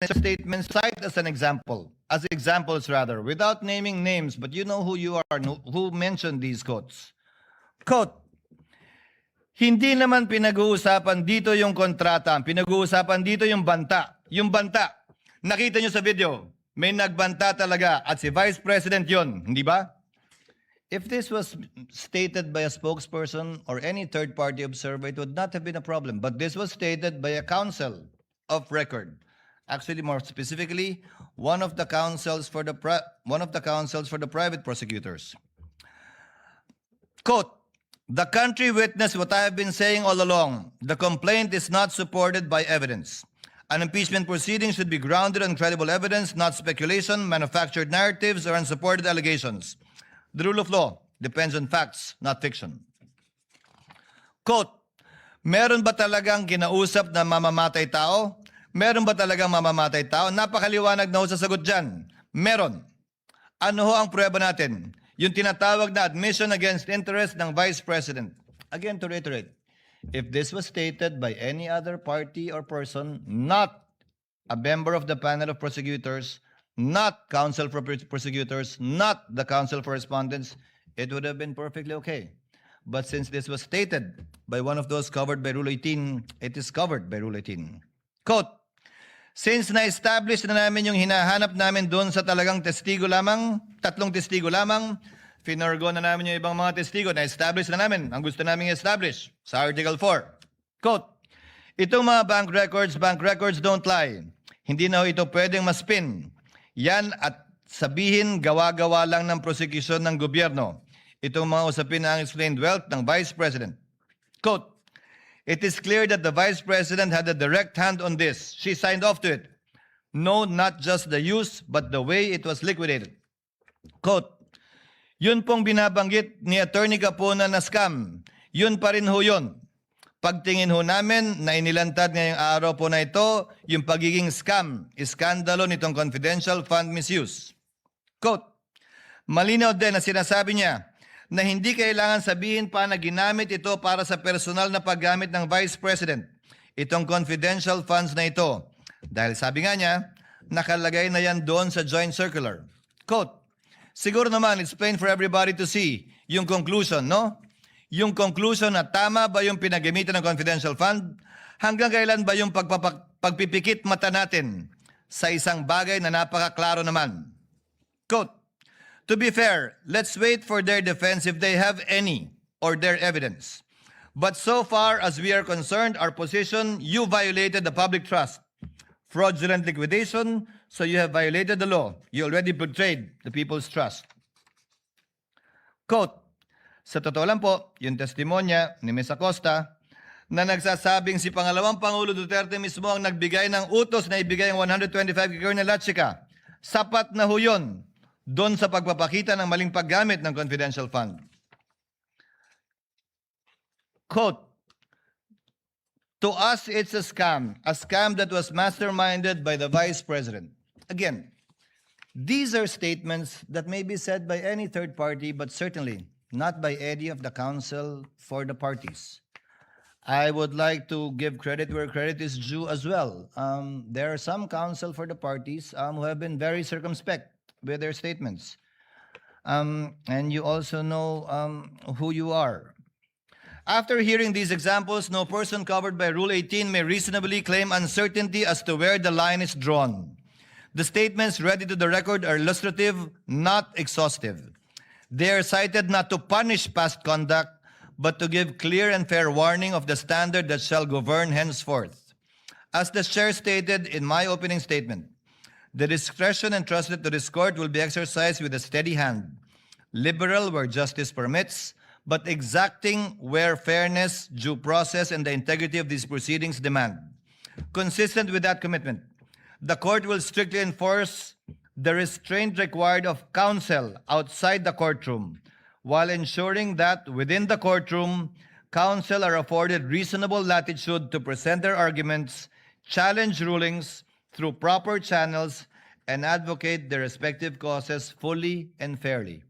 statement, cite as an example, as examples rather, without naming names, but you know who you are, who mentioned these quotes. Quote, hindi naman pinag-uusapan dito yung kontrata, pinag-uusapan dito yung banta. Yung banta, nakita nyo sa video, may nagbanta talaga at si Vice President yon, hindi ba? If this was stated by a spokesperson or any third-party observer, it would not have been a problem. But this was stated by a counsel of record. Actually, more specifically, one of the counsels for the private prosecutors. Quote, the country witnessed what I have been saying all along. The complaint is not supported by evidence. An impeachment proceeding should be grounded on credible evidence, not speculation, manufactured narratives, or unsupported allegations. The rule of law depends on facts, not fiction. Quote, meron ba talagang kinausap na mamamatay tao? Meron ba talagang mamamatay tao? Napakaliwanag na ho sa sagot dyan. Meron. Ano ho ang prueba natin? Yung tinatawag na admission against interest ng Vice President. Again, to reiterate, if this was stated by any other party or person, not a member of the panel of prosecutors, not counsel for prosecutors, not the counsel for respondents, it would have been perfectly okay. But since this was stated by one of those covered by Rule 18, it is covered by Rule 18. Quote, since na-establish na namin yung hinahanap namin doon sa talagang testigo lamang, tatlong testigo lamang, finorgo na namin yung ibang mga testigo, na-establish na namin ang gusto namin i-establish sa Article 4. Quote, itong mga bank records don't lie. Hindi na ito pwedeng maspin. Yan at sabihin gawa-gawa lang ng prosecution ng gobyerno. Itong mga usapin na ang explained wealth ng Vice President. Quote, it is clear that the Vice President had a direct hand on this. She signed off to it. No, not just the use, but the way it was liquidated. Quote, yun pong binabanggit ni Attorney Capona na scam. Yun pa rin ho yun. Pagtingin ho namin na inilantad ngayong araw po na ito, yung pagiging scam, iskandalo nitong confidential fund misuse. Quote, malinaw din na sinasabi niya na hindi kailangan sabihin pa na ginamit ito para sa personal na paggamit ng Vice President, itong confidential funds na ito. Dahil sabi nga niya, nakalagay na yan doon sa joint circular. Quote, siguro naman it's plain for everybody to see yung conclusion, no? Yung conclusion na tama ba yung pinagamitan ng confidential fund? Hanggang kailan ba yung pagpipikit mata natin sa isang bagay na napakaklaro naman? Quote, to be fair, let's wait for their defense if they have any or their evidence. But so far as we are concerned, our position, you violated the public trust. Fraudulent liquidation, so you have violated the law. You already betrayed the people's trust. Quote, sa totoo lang po, yung testimonya ni Ms. Acosta na nagsasabing si Pangalawang Pangulo Duterte mismo ang nagbigay ng utos na ibigay ang 125 kay na Lachica. Sapat na ho yun doon sa pagpapakita ng maling paggamit ng confidential fund. Quote, to us it's a scam that was masterminded by the Vice President. Again, these are statements that may be said by any third party, but certainly not by any of the counsel for the parties. I would like to give credit where credit is due as well. There are some counsel for the parties who have been very circumspect with their statements. And you also know who you are. After hearing these examples, no person covered by Rule 18 may reasonably claim uncertainty as to where the line is drawn. The statements read into the record are illustrative, not exhaustive. They are cited not to punish past conduct, but to give clear and fair warning of the standard that shall govern henceforth. As the Chair stated in my opening statement, the discretion entrusted to this court will be exercised with a steady hand, liberal where justice permits, but exacting where fairness, due process, and the integrity of these proceedings demand. Consistent with that commitment, the court will strictly enforce the restraint required of counsel outside the courtroom, while ensuring that within the courtroom, counsel are afforded reasonable latitude to present their arguments, challenge rulings through proper channels, and advocate their respective causes fully and fairly.